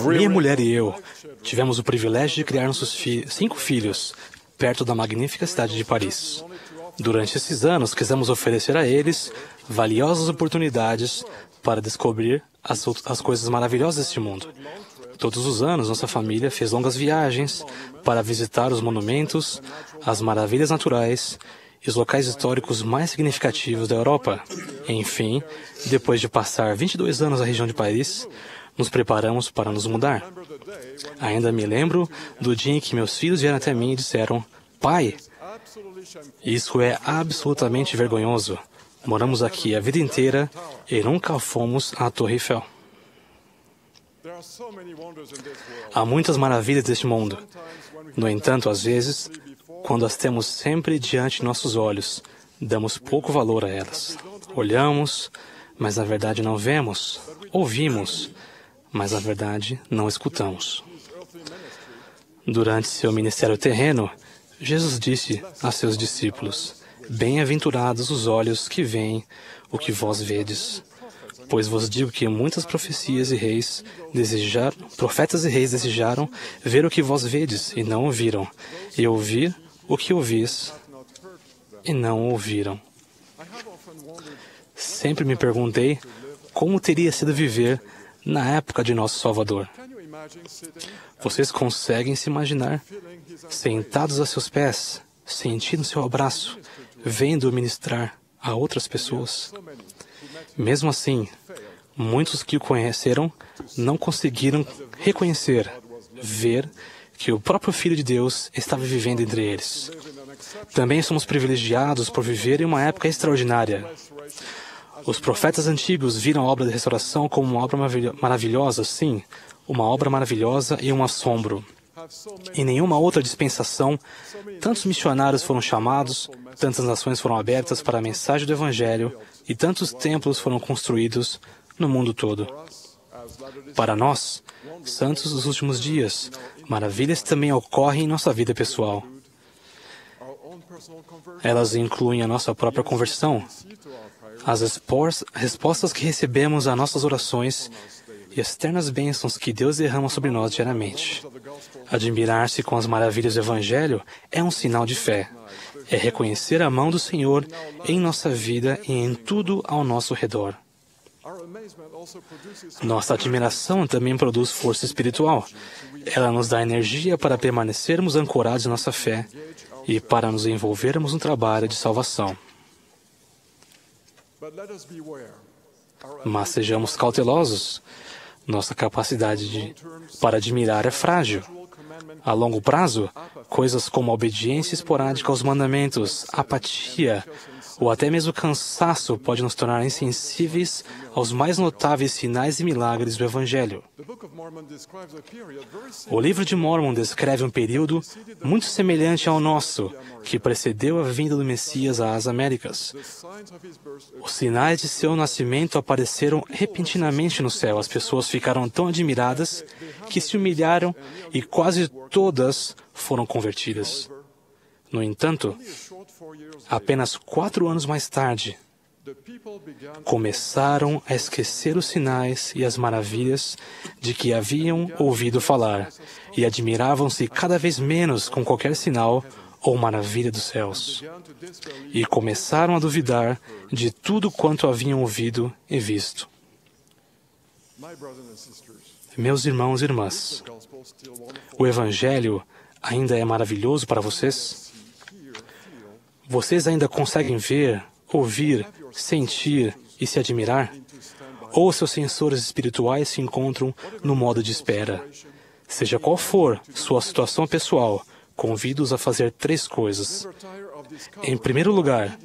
Minha mulher e eu tivemos o privilégio de criar nossos 5 filhos perto da magnífica cidade de Paris. Durante esses anos, quisemos oferecer a eles valiosas oportunidades para descobrir as coisas maravilhosas deste mundo. Todos os anos, nossa família fez longas viagens para visitar os monumentos, as maravilhas naturais e os locais históricos mais significativos da Europa. Enfim, depois de passar 22 anos na região de Paris, nos preparamos para nos mudar. Ainda me lembro do dia em que meus filhos vieram até mim e disseram: "Pai, isso é absolutamente vergonhoso. Moramos aqui a vida inteira e nunca fomos à Torre Eiffel." Há muitas maravilhas deste mundo. No entanto, às vezes, quando as temos sempre diante de nossos olhos, damos pouco valor a elas. Olhamos, mas na verdade não vemos. Ouvimos, mas na verdade não escutamos. Durante seu ministério terreno, Jesus disse a seus discípulos: "Bem-aventurados os olhos que veem o que vós vedes. Pois vos digo que muitas profetas e reis desejaram ver o que vós vedes e não ouviram, e ouvir o que ouvis e não ouviram." Sempre me perguntei como teria sido viver na época de nosso Salvador. Vocês conseguem se imaginar sentados a seus pés, sentindo seu abraço, vendo-o ministrar a outras pessoas? Mesmo assim, muitos que o conheceram não conseguiram reconhecer, ver que o próprio Filho de Deus estava vivendo entre eles. Também somos privilegiados por viver em uma época extraordinária. Os profetas antigos viram a obra da restauração como uma obra maravilhosa, sim, uma obra maravilhosa e um assombro. Em nenhuma outra dispensação, tantos missionários foram chamados, tantas nações foram abertas para a mensagem do Evangelho e tantos templos foram construídos no mundo todo. Para nós, santos dos últimos dias, maravilhas também ocorrem em nossa vida pessoal. Elas incluem a nossa própria conversão, as respostas que recebemos a nossas orações e as ternas bênçãos que Deus derrama sobre nós diariamente. Admirar-se com as maravilhas do Evangelho é um sinal de fé. É reconhecer a mão do Senhor em nossa vida e em tudo ao nosso redor. Nossa admiração também produz força espiritual. Ela nos dá energia para permanecermos ancorados em nossa fé e para nos envolvermos no trabalho de salvação. Mas sejamos cautelosos. Nossa capacidade para admirar é frágil. A longo prazo, coisas como a obediência esporádica aos mandamentos, apatia ou até mesmo cansaço podem nos tornar insensíveis aos mais notáveis sinais e milagres do Evangelho. O livro de Mórmon descreve um período muito semelhante ao nosso, que precedeu a vinda do Messias às Américas. Os sinais de seu nascimento apareceram repentinamente no céu. As pessoas ficaram tão admiradas que se humilharam e quase todas foram convertidas. No entanto, apenas 4 anos mais tarde, começaram a esquecer os sinais e as maravilhas de que haviam ouvido falar e admiravam-se cada vez menos com qualquer sinal ou maravilha dos céus. E começaram a duvidar de tudo quanto haviam ouvido e visto. Meus irmãos e irmãs, o Evangelho ainda é maravilhoso para vocês? Vocês ainda conseguem ver, ouvir, sentir e se admirar? Ou seus sensores espirituais se encontram no modo de espera? Seja qual for sua situação pessoal, convido-os a fazer 3 coisas. Em primeiro lugar,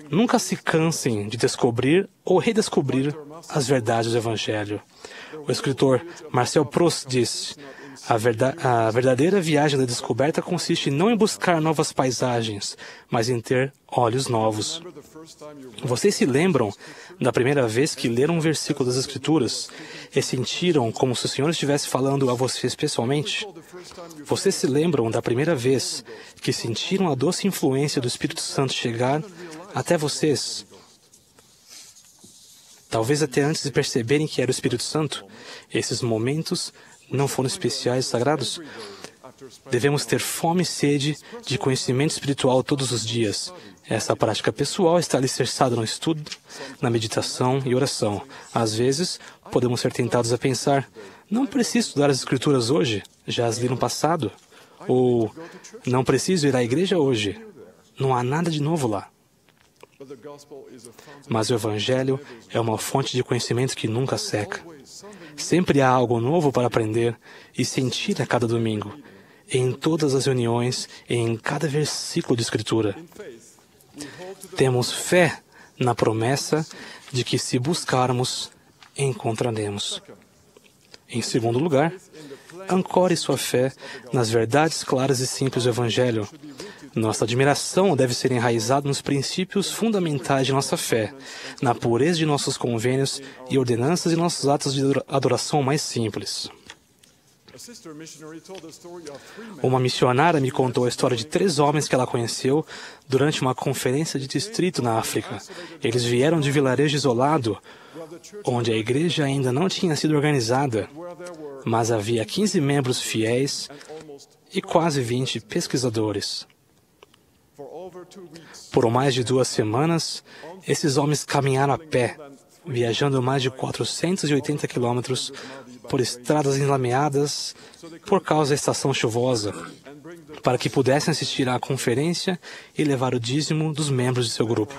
nunca se cansem de descobrir ou redescobrir as verdades do Evangelho. O escritor Marcel Proust disse: a verdadeira viagem da descoberta consiste não em buscar novas paisagens, mas em ter olhos novos. Vocês se lembram da primeira vez que leram um versículo das Escrituras e sentiram como se o Senhor estivesse falando a vocês pessoalmente? Vocês se lembram da primeira vez que sentiram a doce influência do Espírito Santo chegar até vocês? talvez até antes de perceberem que era o Espírito Santo. Esses momentos não foram especiais e sagrados? Devemos ter fome e sede de conhecimento espiritual todos os dias. Essa prática pessoal está alicerçada no estudo, na meditação e oração. Às vezes, podemos ser tentados a pensar: não preciso estudar as Escrituras hoje, já as li no passado. Ou, não preciso ir à igreja hoje, não há nada de novo lá. Mas o Evangelho é uma fonte de conhecimento que nunca seca. Sempre há algo novo para aprender e sentir a cada domingo, em todas as reuniões e em cada versículo de Escritura. Temos fé na promessa de que, se buscarmos, encontraremos. Em segundo lugar, ancore sua fé nas verdades claras e simples do Evangelho. Nossa admiração deve ser enraizada nos princípios fundamentais de nossa fé, na pureza de nossos convênios e ordenanças de nossos atos de adoração mais simples. Uma missionária me contou a história de 3 homens que ela conheceu durante uma conferência de distrito na África. Eles vieram de um vilarejo isolado, onde a igreja ainda não tinha sido organizada, mas havia 15 membros fiéis e quase 20 pesquisadores. Por mais de 2 semanas, esses homens caminharam a pé, viajando mais de 480 quilômetros por estradas enlameadas por causa da estação chuvosa, para que pudessem assistir à conferência e levar o dízimo dos membros de seu grupo.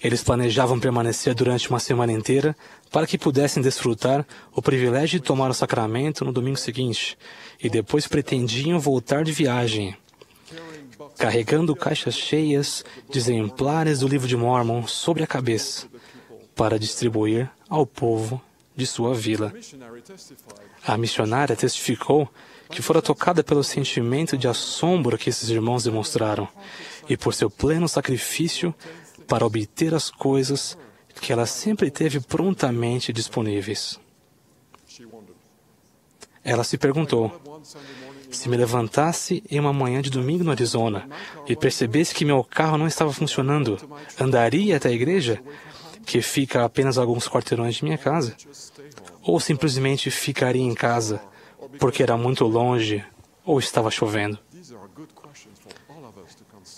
Eles planejavam permanecer durante uma semana inteira para que pudessem desfrutar o privilégio de tomar o sacramento no domingo seguinte, e depois pretendiam voltar de viagem, carregando caixas cheias de exemplares do Livro de Mórmon sobre a cabeça, para distribuir ao povo de sua vila. A missionária testificou que fora tocada pelo sentimento de assombro que esses irmãos demonstraram e por seu pleno sacrifício para obter as coisas que ela sempre teve prontamente disponíveis. Ela se perguntou: se me levantasse em uma manhã de domingo no Arizona e percebesse que meu carro não estava funcionando, andaria até a igreja, que fica a apenas alguns quarteirões de minha casa? Ou simplesmente ficaria em casa porque era muito longe ou estava chovendo?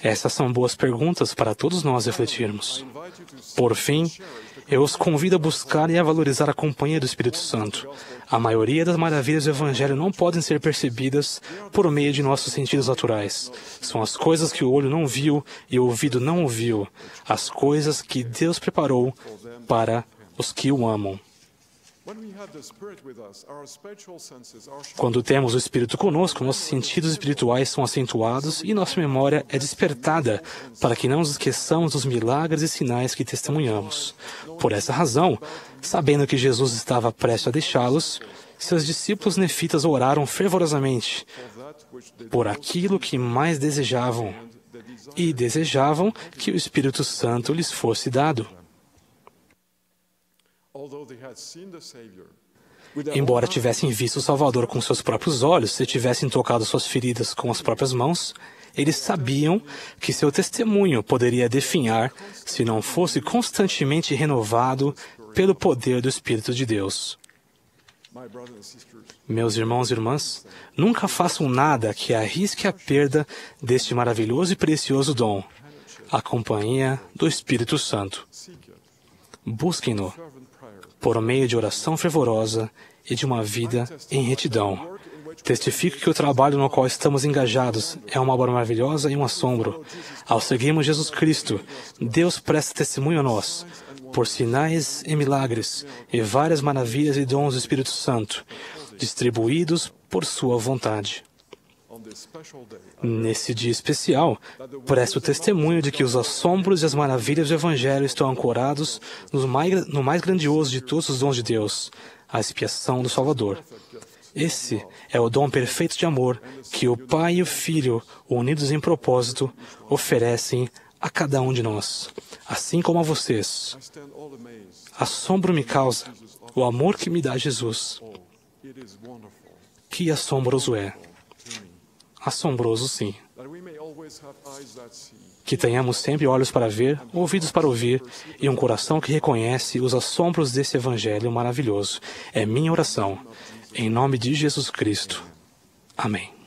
Essas são boas perguntas para todos nós refletirmos. Por fim, eu os convido a buscar e a valorizar a companhia do Espírito Santo. A maioria das maravilhas do Evangelho não podem ser percebidas por meio de nossos sentidos naturais. São as coisas que o olho não viu e o ouvido não ouviu, as coisas que Deus preparou para os que o amam. Quando temos o Espírito conosco, nossos sentidos espirituais são acentuados e nossa memória é despertada para que não nos esqueçamos dos milagres e sinais que testemunhamos. Por essa razão, sabendo que Jesus estava prestes a deixá-los, seus discípulos nefitas oraram fervorosamente por aquilo que mais desejavam, e desejavam que o Espírito Santo lhes fosse dado. Embora tivessem visto o Salvador com seus próprios olhos e tivessem tocado suas feridas com as próprias mãos, eles sabiam que seu testemunho poderia definhar se não fosse constantemente renovado pelo poder do Espírito de Deus. Meus irmãos e irmãs, nunca façam nada que arrisque a perda deste maravilhoso e precioso dom, a companhia do Espírito Santo. Busquem-no por meio de oração fervorosa e de uma vida em retidão. Testifico que o trabalho no qual estamos engajados é uma obra maravilhosa e um assombro. Ao seguirmos Jesus Cristo, Deus presta testemunho a nós, por sinais e milagres, e várias maravilhas e dons do Espírito Santo, distribuídos por sua vontade. Nesse dia especial, presto testemunho de que os assombros e as maravilhas do Evangelho estão ancorados no mais grandioso de todos os dons de Deus, a expiação do Salvador. Esse é o dom perfeito de amor que o Pai e o Filho, unidos em propósito, oferecem a cada um de nós, assim como a vocês. Assombro me causa o amor que me dá Jesus. Que assombroso é! Assombroso, sim. Que tenhamos sempre olhos para ver, ouvidos para ouvir e um coração que reconhece os assombros desse Evangelho maravilhoso. É minha oração. Em nome de Jesus Cristo. Amém.